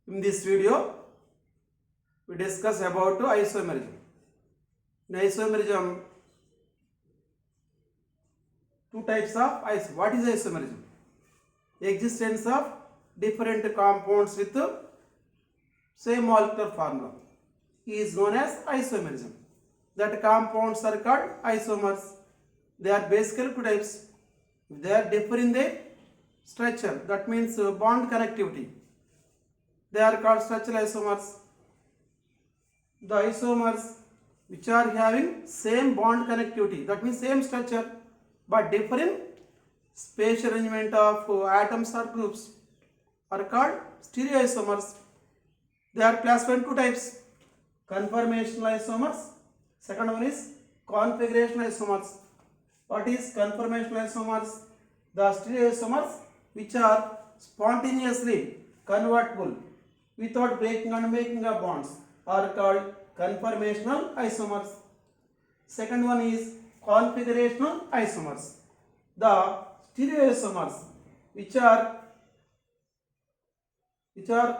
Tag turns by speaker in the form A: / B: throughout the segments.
A: In this video, we discuss about isomerism. In isomerism, two types of isomerism. What is isomerism? The existence of different compounds with same molecular formula is known as isomerism. That compounds are called isomers. They are basically two types. They are different in their structure. That means bond connectivity. They are called structural isomers. The isomers which are having same bond connectivity, that means same structure, but different spatial arrangement of atoms or groups, are called stereoisomers. They are classified in two types: conformational isomers. Second one is configurational isomers. What is conformational isomers? The stereoisomers which are spontaneously convertible without breaking and making of bonds are called conformational isomers. Second one is configurational isomers. The stereoisomers which are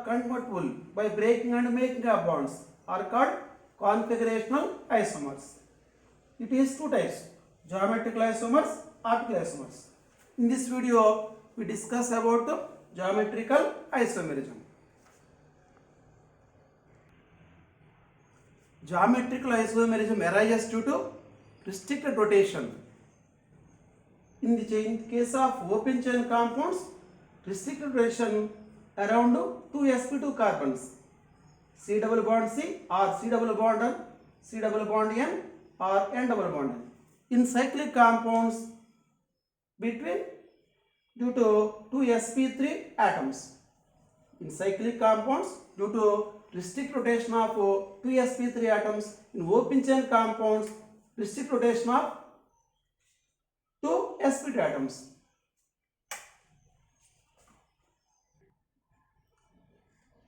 A: convertible by breaking and making of bonds are called configurational isomers. It is two types: geometrical isomers, optical isomers. In this video, we discuss about geometrical isomerism. Geometrical isomerism arises due to restricted rotation. In the case of open chain compounds, restricted rotation around 2 sp2 carbons, C double bond C or C double bond N, C double bond N or N double bond N. In cyclic compounds, between due to 2 sp3 atoms. In cyclic compounds, due to restrict rotation of 2 sp3 atoms. In open chain compounds, restrict rotation of 2 sp2 atoms.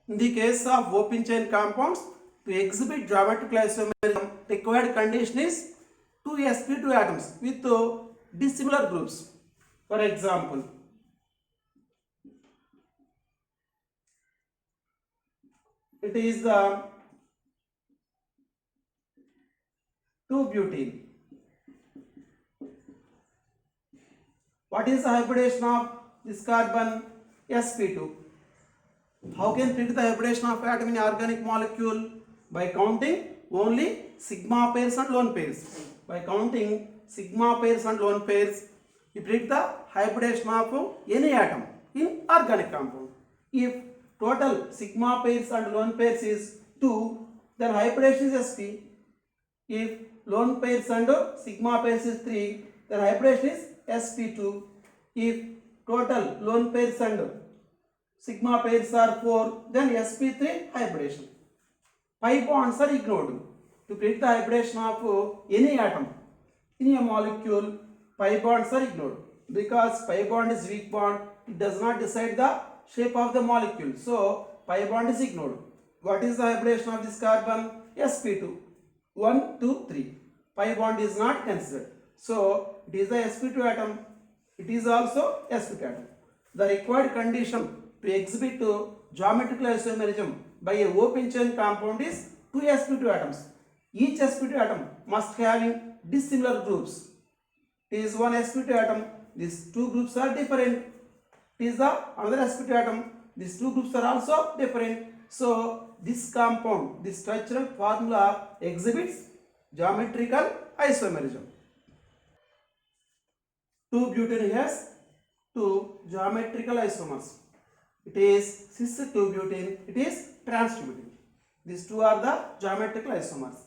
A: In the case of open chain compounds, to exhibit geometrical isomerism, required condition is 2 sp2 atoms with dissimilar groups. For example, it is the 2-butene. What is the hybridization of this carbon? sp2. How can predict the hybridization of atom in organic molecule? By counting only sigma pairs and lone pairs. By counting sigma pairs and lone pairs, we predict the hybridization of any atom in organic compound. If total sigma pairs and lone pairs is 2, then hybridization is sp. If lone pairs and sigma pairs is 3, then hybridization is sp2. If total lone pairs and sigma pairs are 4, then sp3 hybridization. Pi bonds are ignored. To predict the hybridization of any atom in a molecule, pi bonds are ignored because pi bond is weak bond. It does not decide the shape of the molecule. So pi bond is ignored. What is the hybridization of this carbon? sp2. 1, 2, 3. Pi bond is not considered. So it is the sp2 atom. It is also sp2 atom. The required condition to exhibit geometrical isomerism by a open chain compound is 2 sp2 atoms. Each sp2 atom must having dissimilar groups. It is one sp2 atom. These two groups are different. It is the another sp2 atom. These two groups are also different. So this compound, this structural formula exhibits geometrical isomerism. 2-butene has two geometrical isomers. It is cis-2-butene. It is trans-2-butene. These two are the geometrical isomers.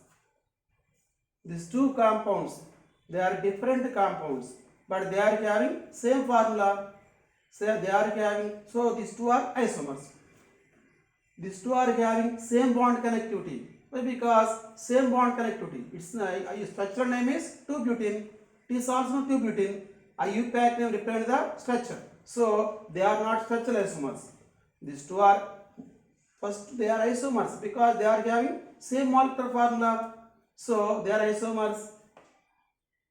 A: These two compounds, they are different compounds, but they are having same formula. So they are having, so these two are isomers. These two are having same bond connectivity. Why? Because same bond connectivity. Its structural name is 2-butene. It is also 2-butene. IUPAC name represents the structure. So they are not structural isomers. These two are, first they are isomers because they are having same molecular formula. So they are isomers,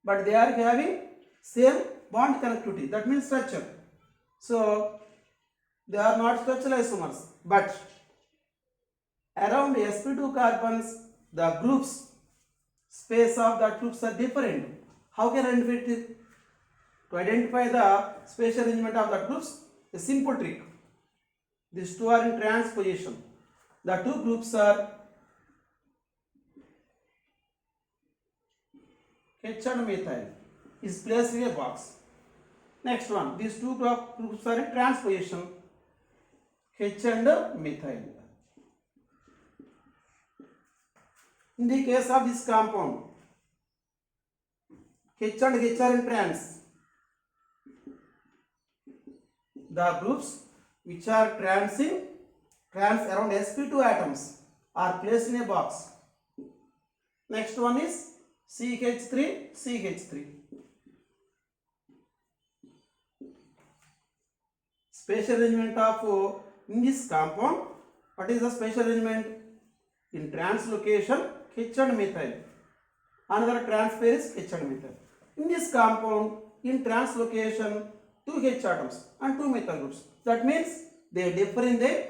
A: but they are having same bond connectivity. That means structure. So they are not structural isomers, but Around sp2 carbons, the groups, space of the groups are different. How can I identify it? To identify the spatial arrangement of the groups, a simple trick. These two are in trans position. The two groups are H and methyl is placed in a box. Next one, these two groups are in trans position, H and methyl. In the case of this compound, H and H are in trans. The groups which are trans around sp2 atoms are placed in a box. Next one is CH3, CH3. Spatial arrangement of in this compound. What is the spatial arrangement? In trans location, H and methyl. Another trans pair is H and methyl. In this compound, in trans location, 2 H atoms and 2 methyl groups. That means they differ in the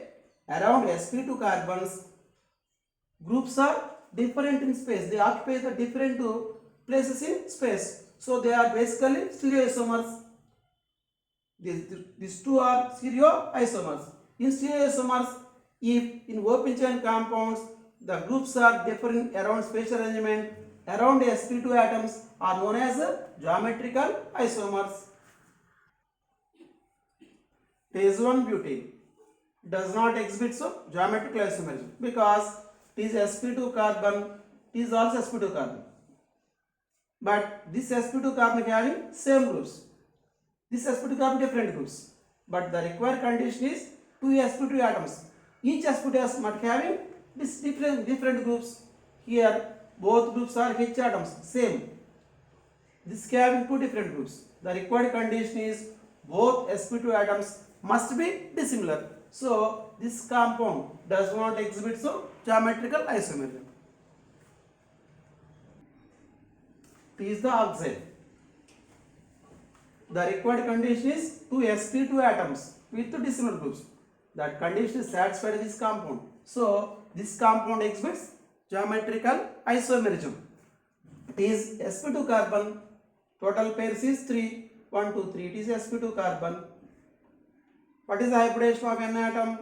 A: around sp2 carbons. Groups are different in space. They occupy the different places in space. So they are basically stereoisomers. These two are stereoisomers. In stereoisomers, if in open chain compounds the groups are different around spatial arrangement, around sp2 atoms are known as geometrical isomers. Phase 1 butane does not exhibit geometrical isomerism because it is sp2 carbon, it is also sp2 carbon. But this sp2 carbon having same groups. This sp2 carbon different groups. But the required condition is 2 sp2 atoms. Each sp2 atom must having this different groups. Here both groups are H atoms, same. This having 2 different groups. The required condition is both sp2 atoms must be dissimilar. So this compound does not exhibit geometrical isomerism. It is the oxide. The required condition is 2 sp2 atoms with 2 dissimilar groups. That condition is satisfied in this compound. So this compound exhibits geometrical isomerism. It is sp2 carbon. Total pairs is 3. 1, 2, 3. It is sp2 carbon. What is the hybridization of n atom?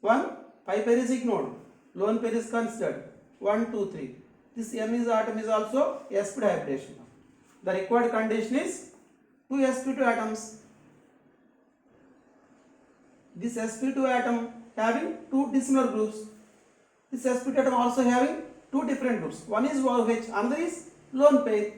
A: 1. Pi pair is ignored. Lone pair is considered. 1, 2, 3. This n is atom is also sp2 hybridization. The required condition is 2 sp2 atoms. This sp2 atom having 2 dissimilar groups. This sp2 atom also having 2 different groups. One is OH, another is lone pair.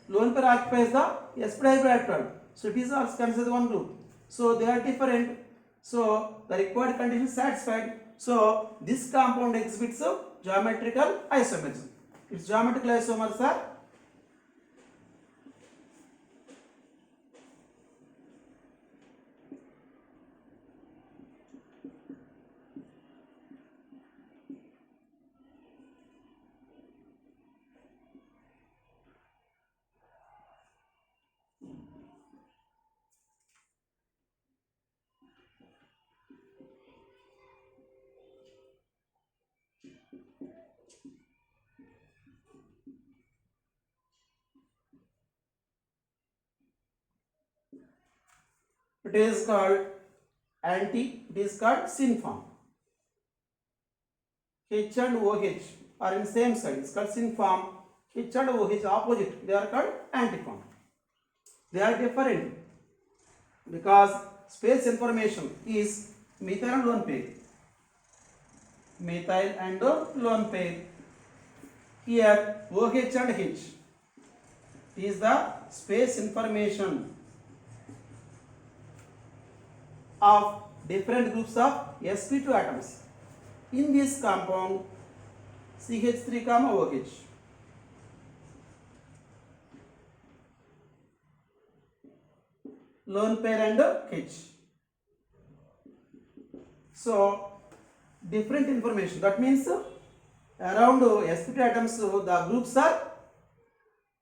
A: Lone pair occupies the sp2 hybrid atom. So it is also considered one group. So they are different. So the required condition is satisfied. So this compound exhibits geometrical isomerism. Its geometrical isomers are it is called syn form. H and OH are in same side. It's called syn form. H and OH opposite. They are called antiform. They are different because space information is methyl and lone pair. Methyl and lone pair. Here OH and H is the space information of different groups of sp2 atoms. In this compound CH3, OH. Lone pair and H. So different information. That means around sp2 atoms the groups are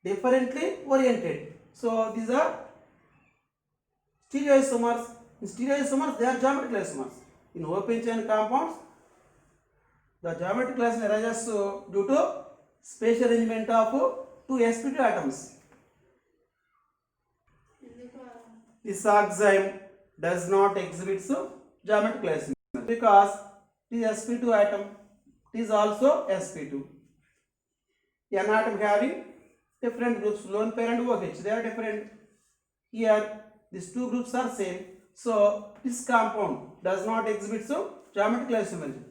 A: differently oriented. So these are stereoisomers. In stereoisomers they are geometrical isomers. In open chain compounds The geometric relation arises due to spatial arrangement of two sp2 atoms. This oxime does not exhibit geometric relation because this sp2 atom is also sp2. N atom having different groups, lone pair and OH, they are different. Here these two groups are same, so this compound does not exhibit geometric isomerism.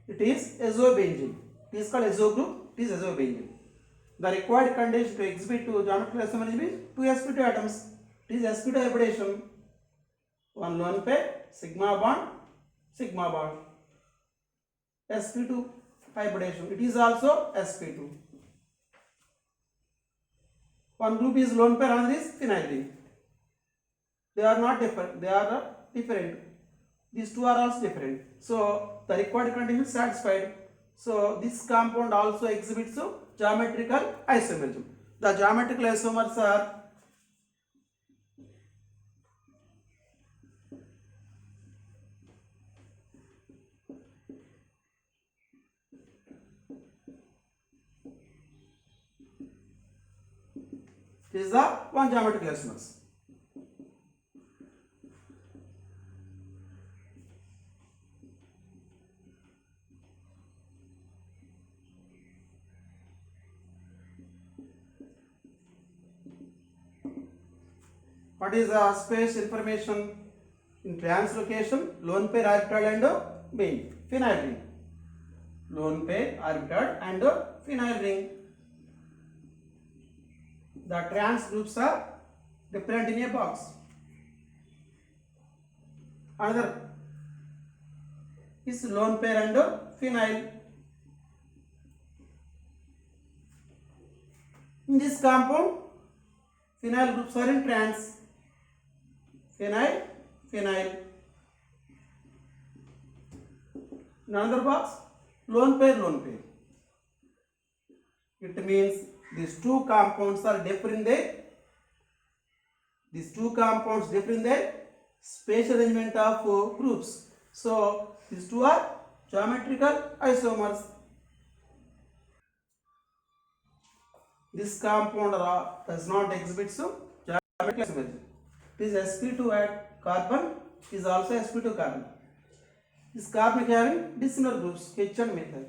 A: It is azobenzene. It is called azo group. It is azobenzene. The required condition to exhibit geometric isomerism is two sp2 atoms. It is sp2 hybridization. One lone pair, sigma bond, sp2 hybridization. It is also sp2. One group is lone pair, another is phenyl ring. They are not different. They are different. These two are also different. So the required condition is satisfied. So this compound also exhibits geometrical isomerism. The geometrical isomers are this is the one geometrical isomers. What is the space information in translocation? Lone pair orbital and main phenyl ring. Lone pair orbital and phenyl ring. The trans groups are different in a box. Another is lone pair and phenyl. In this compound, phenyl groups are in trans. Phenyl. In another box, lone pair. It means these two compounds are different in their spatial arrangement of groups. So these two are geometrical isomers. This compound does not exhibit geometric isomerism. It is sp2 at carbon, is also sp2 carbon. This carbon having dissimilar groups, H and methyl.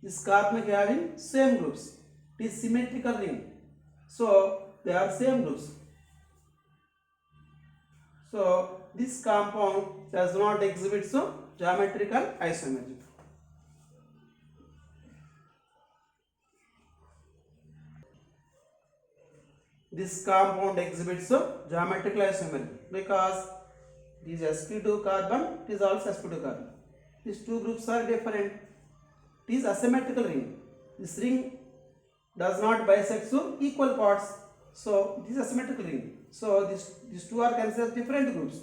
A: This carbon having same groups. It is symmetrical ring. So they are same groups. So this compound does not exhibit geometrical isomerism. This compound exhibits geometrical isomerism because this sp2 carbon is also sp2 carbon. These two groups are different. It is asymmetrical ring. This ring does not bisect equal parts. So this is asymmetrical ring. So these two are considered different groups.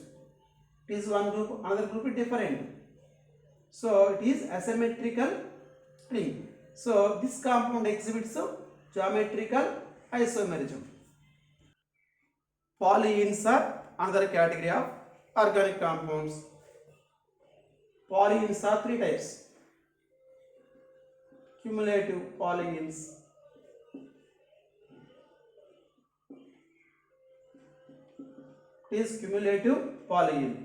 A: It is one group, another group is different. So it is asymmetrical ring. So this compound exhibits geometrical isomerism. Polyenes are another category of organic compounds. Polyenes are three types. Cumulative polyenes. It is cumulative polyene.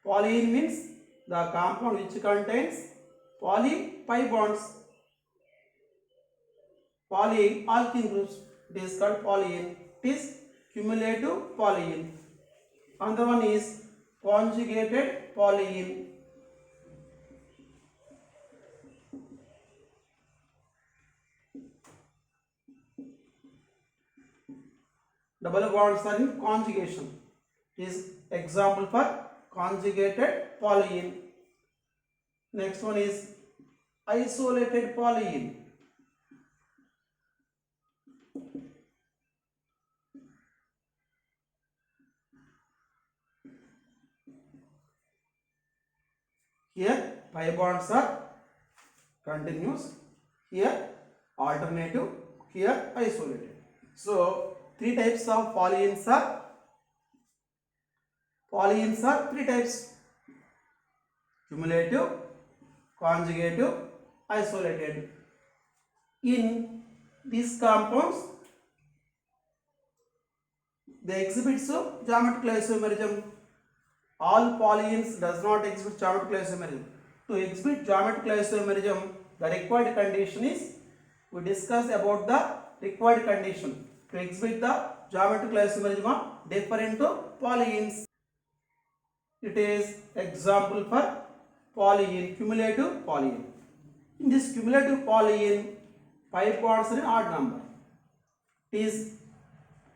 A: Polyene means the compound which contains poly-pi bonds. Polyalkene groups. It is called polyene. It is cumulative polyene. Another one is conjugated polyene. Double bonds are in conjugation. It is example for conjugated polyene. Next one is isolated polyene. Here pi bonds are continuous, here alternative, here isolated. So three types of polyenes are Polyenes are three types: cumulative, conjugative, isolated. In these compounds, they exhibit geometrical isomerism. All polyenes does not exhibit geometrical isomerism. To exhibit geometrical isomerism, the required condition is, we discussed about the required condition to exhibit the geometrical isomerism of different polyenes. It is example for polyene, cumulative polyene. In this cumulative polyene, 5 bonds are in odd number. It is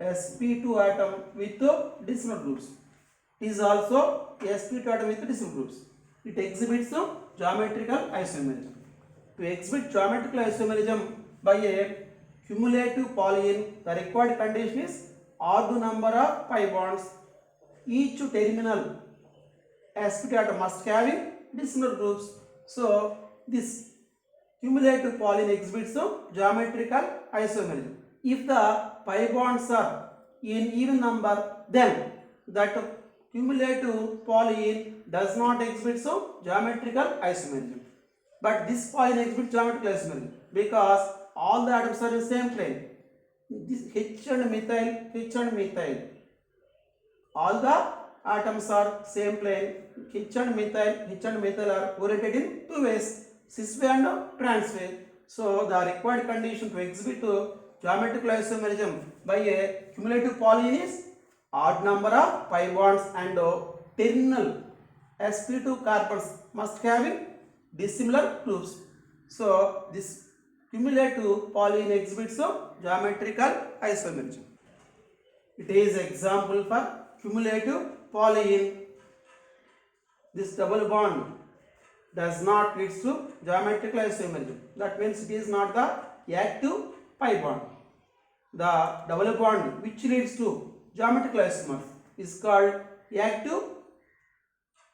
A: sp2 atom with decimal groups. It is also sp2 atom with decimal groups. It exhibits geometrical isomerism. To exhibit geometrical isomerism by a cumulative polyene, the required condition is odd number of pi bonds. Each terminal sp2 atom must have decimal groups. So this cumulative polyene exhibits geometrical isomerism. If the pi bonds are in even number, then that cumulative polyene does not exhibit geometrical isomerism. But this polyene exhibits geometrical isomerism because all the atoms are in the same plane. This H and methyl, all the atoms are same plane. H and methyl are oriented in two ways, cis way and trans way. So the required condition to exhibit geometrical isomerism by a cumulative polyene is odd number of pi bonds and terminal sp2 carbons must have dissimilar groups. So this cumulative polyene exhibits geometrical isomerism. It is example for cumulative polyene. This double bond does not lead to geometrical isomerism. That means it is not the active pi bond. The double bond which leads to geometrical isomerism is called active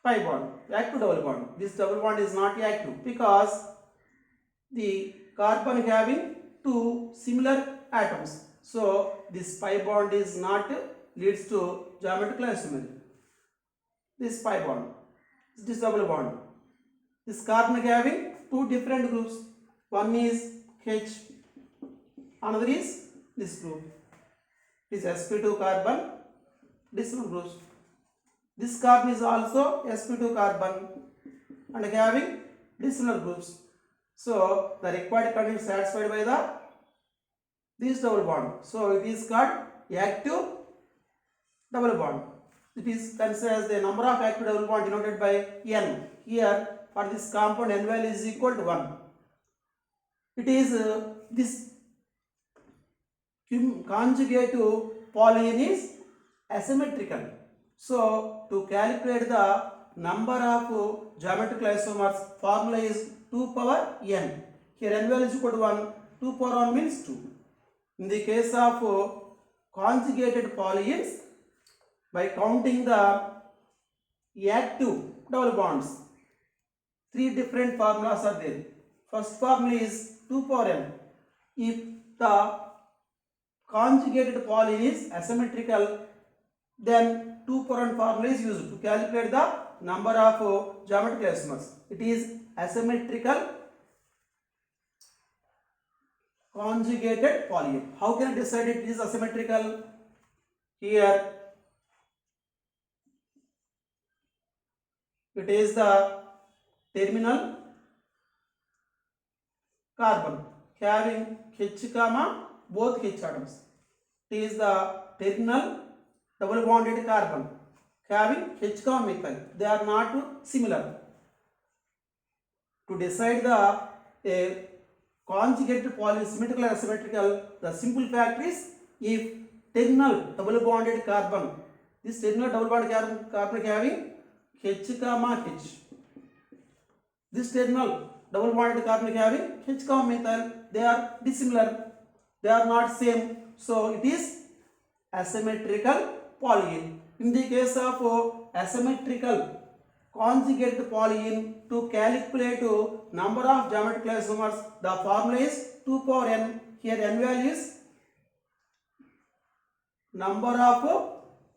A: pi bond, active double bond. This double bond is not active because the carbon having two similar atoms. So this pi bond is not leads to geometrical isomerism. This pi bond, this double bond. This carbon having two different groups. One is H, another is this group. This sp2 carbon, decimal groups. This carbon is also sp2 carbon and having decimal groups. So the required condition is satisfied by this double bond. So it is called active double bond. It is considered as the number of active double bond denoted by N. Here for this compound N value is equal to 1. It is this conjugative polyene is asymmetrical. So to calculate the number of geometrical isomers, formula is 2 power n. Here n value is equal to 1. 2 power 1 means 2. In the case of conjugated polyenes, by counting the active double bonds, 3 different formulas are there. First formula is 2 power n. If the conjugated polyene is asymmetrical, then 2 power n formula is used to calculate the number of geometrical isomers. It is asymmetrical conjugated polyene. How can I decide it is asymmetrical? Here it is the terminal carbon having H comma both H atoms. It is the terminal double bonded carbon having H comma methyl. They are not similar. To decide the conjugated polyene symmetrical or asymmetrical, the simple fact is if terminal double bonded carbon, this terminal double bonded carbon having H comma H, this terminal double bonded carbon having H comma methyl, they are dissimilar, they are not same, so it is asymmetrical polyene. In the case of asymmetrical conjugated polyene, to calculate number of geometrical isomers, the formula is 2 power n. Here n value is number of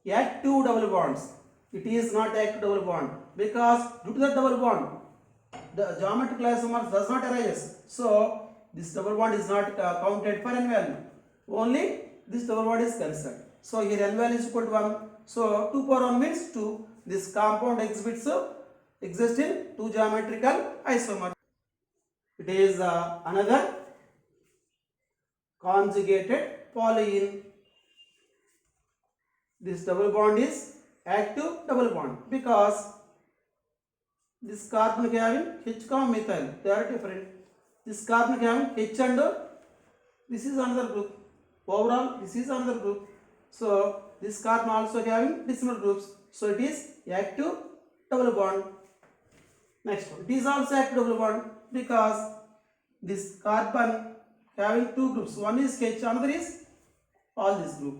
A: active double bonds. it is not active double bond because due to the double bond the geometrical isomers does not arise. So this double bond is not counted for n value. Only this double bond is considered. So here n value is equal to 1. So 2 power 1 means 2. This compound exhibits exist in two geometrical isomers. It is another conjugated polyene. This double bond is active double bond because this carbon having H methyl, they are different. This carbon having H and this is another group. Overall, this is another group. So this carbon also having decimal groups. So it is active double bond. Next one, it is also active double bond because this carbon having two groups. One is H, another is all this group.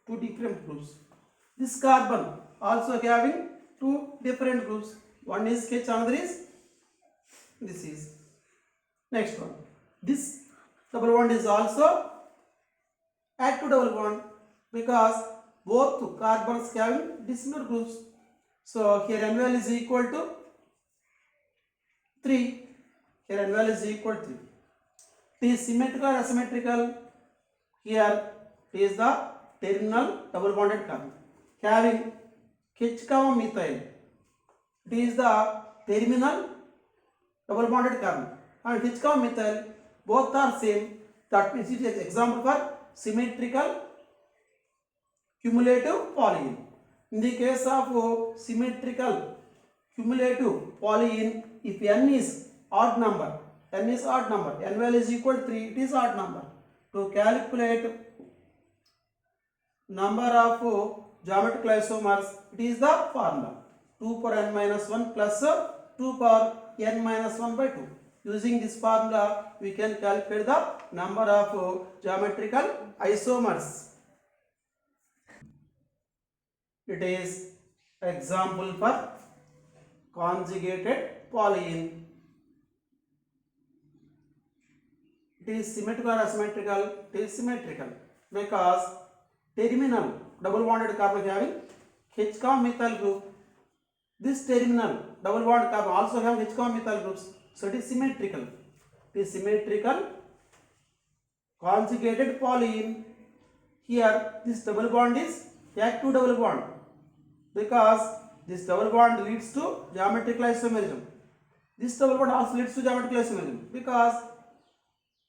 A: Two different groups. This carbon also having two different groups. One is H, another is this is. Next one, this double bond is also active double bond because both carbons having dissimilar groups. So here n value is equal to 3. Here n value is equal to 3. It is symmetrical or asymmetrical. Here it is the terminal double bonded carbon having H methyl. It is the terminal double bonded carbon and H methyl both are same. That means it is example for symmetrical cumulative polyene. In the case of symmetrical cumulative polyene, if n is odd number, n value is equal to 3, it is odd number. To calculate number of geometrical isomers, it is the formula 2 power n minus 1 plus 2 power n minus 1 by 2. Using this formula, we can calculate the number of geometrical isomers. It is example for conjugated polyene. It is symmetrical or asymmetrical? It is symmetrical because terminal double bonded carbon having H methyl group. This terminal double bond carbon also have H methyl groups. So it is symmetrical. It is symmetrical conjugated polyene. Here this double bond is active double bond because this double bond leads to geometrical isomerism. This double bond also leads to geometrical isomerism because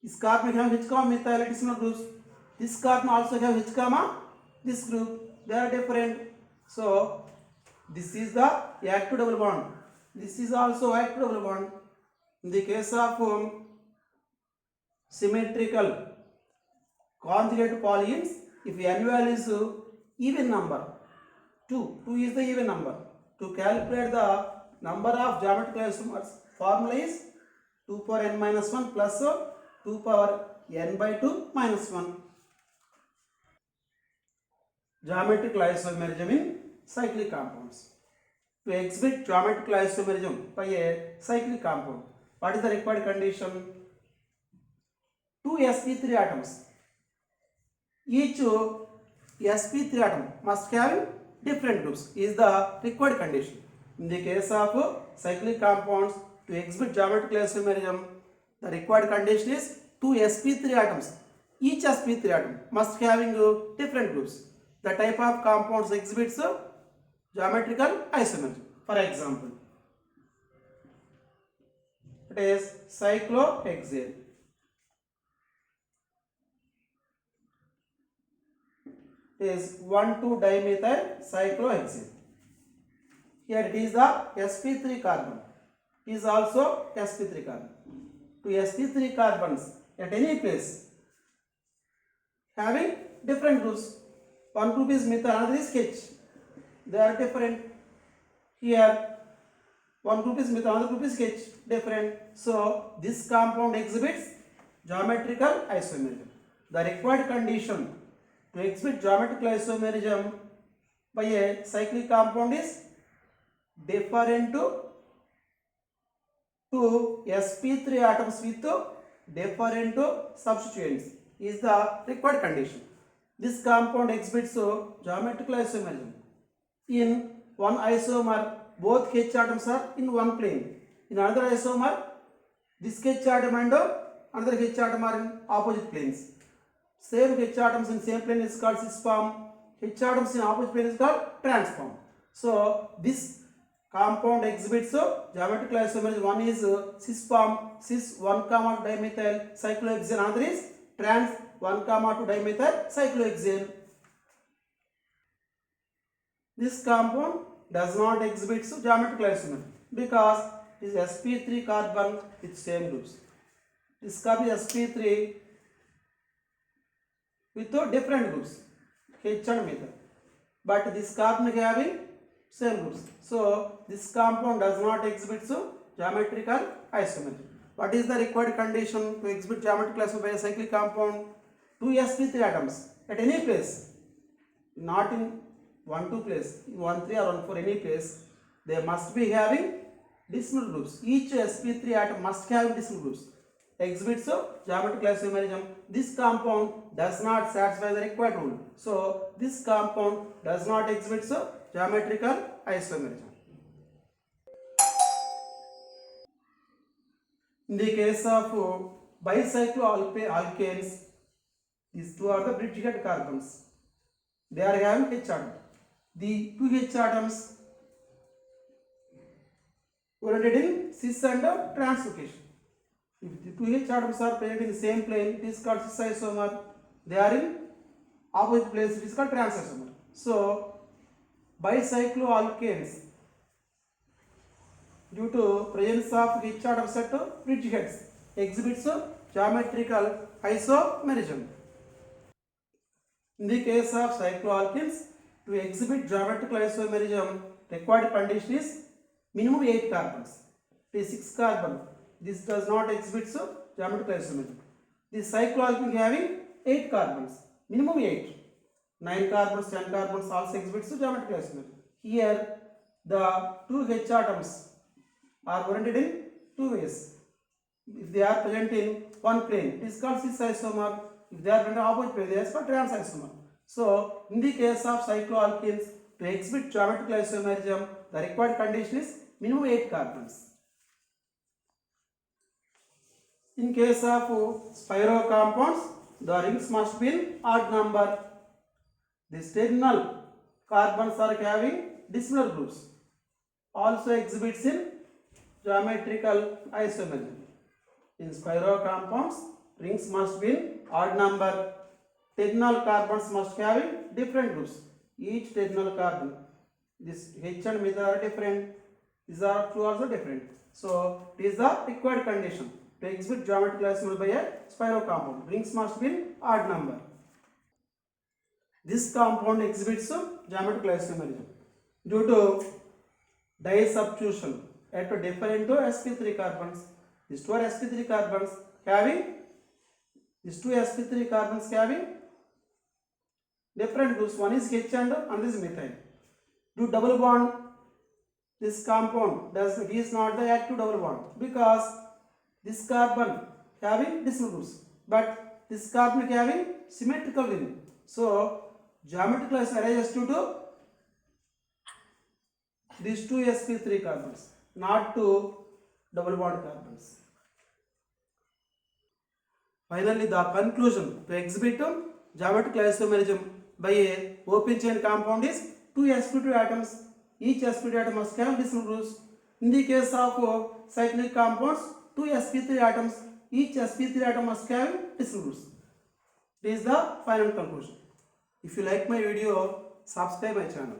A: this carbon have H methyl additional groups. This carbon also have H this group. They are different. So this is the active double bond. This is also active double bond. In the case of symmetrical conjugated polyenes, if n value is even number, 2 is the even number. To calculate the number of geometrical isomers, formula is 2 power n minus 1 plus 2 power n by 2 minus 1. Geometrical isomerism in cyclic compounds. To exhibit geometrical isomerism by a cyclic compound, what is the required condition? 2 sp3 atoms. Each sp3 atom must have different groups is the required condition. In the case of cyclic compounds, to exhibit geometrical isomerism, the required condition is 2 sp3 atoms. Each sp3 atom must having different groups. The type of compounds exhibits geometrical isomerism. For example, it is cyclohexane. It is 1,2-dimethyl cyclohexane. Here it is the sp3 carbon. It is also sp3 carbon. Two sp3 carbons at any place having different groups. One group is methyl, another is H. They are different. Here one group is methyl, another group is H. Different. So this compound exhibits geometrical isomerism. The required condition to exhibit geometrical isomerism by a cyclic compound is different to sp3 atoms with different substituents is the required condition. This compound exhibits geometrical isomerism in one isomer, both H atoms are in one plane. In another isomer, this H atom and another H atom are in opposite planes. Same H atoms in same plane is called cis form. H atoms in opposite plane is called trans form. So this compound exhibits geometrical isomerism. One is cis form, cis 1, 2 dimethyl cyclohexane. Another is trans 1, 2 dimethyl cyclohexane. This compound does not exhibit geometrical isomerism because it is sp3 carbon with same groups. This carbon is sp3 with different groups, H and methyl, but this carbon having same groups. So this compound does not exhibit geometrical isomerism. What is the required condition to exhibit geometrical isomerism by a cyclic compound? 2 sp3 atoms at any place, not in 1, 2 place, in 1, 3 or 1, 4, any place, they must be having decimal groups. Each sp3 atom must have decimal groups. Exhibits geometrical isomerism. This compound does not satisfy the required rule. So this compound does not exhibit geometrical isomerism. In the case of bicycloalkanes, these two are the bridgehead carbons. They are having H atom. The two H atoms oriented in cis and trans location. If the two H atoms are present in the same plane, it is called cis isomer. They are in opposite planes, it is called trans isomer. So bicycloalkanes, due to presence of H atoms at bridgeheads, exhibits geometrical isomerism. In the case of cycloalkenes, to exhibit geometrical isomerism, required condition is minimum 8 carbons. It is 6 carbon. This does not exhibit geometrical isomerism. This cycloalkene having 8 carbons, minimum 8. 9 carbons, 10 carbons also exhibits geometrical isomerism. Here the two H atoms are oriented in two ways. If they are present in one plane, it is called cis isomer. If they are present in opposite plane, it is called trans isomer. So in the case of cycloalkenes, to exhibit geometrical isomerism, the required condition is minimum 8 carbons. In case of spiro compounds, the rings must be in odd number. The terminal carbons are having decimal groups. Also exhibits in geometrical isomerism. In spiro compounds, rings must be in odd number. Terminal carbons must have different groups. Each terminal carbon, this H and methyl are different. These are two also different. So it is the required condition to exhibit geometrical isomerism by a spiro compound. Rings must be in odd number. This compound exhibits geometrical isomerism due to disubstitution at different sp3 carbons. These two are sp3 carbons having different groups. One is H and another is methyl. Due double bond, this compound is not the active double bond because this carbon having decimal groups, but this carbon having symmetrical ring. So geometrical isomerism arises due to these two sp3 carbons, not to double bond carbons. Finally, the conclusion to exhibit geometrical isomerism by a open chain compound is two sp2 atoms. Each sp2 atom must have decimal groups. In the case of cyclic compounds, two sp3 atoms. Each sp3 atom must have decimal groups. This is the final conclusion. If you like my video, subscribe my channel.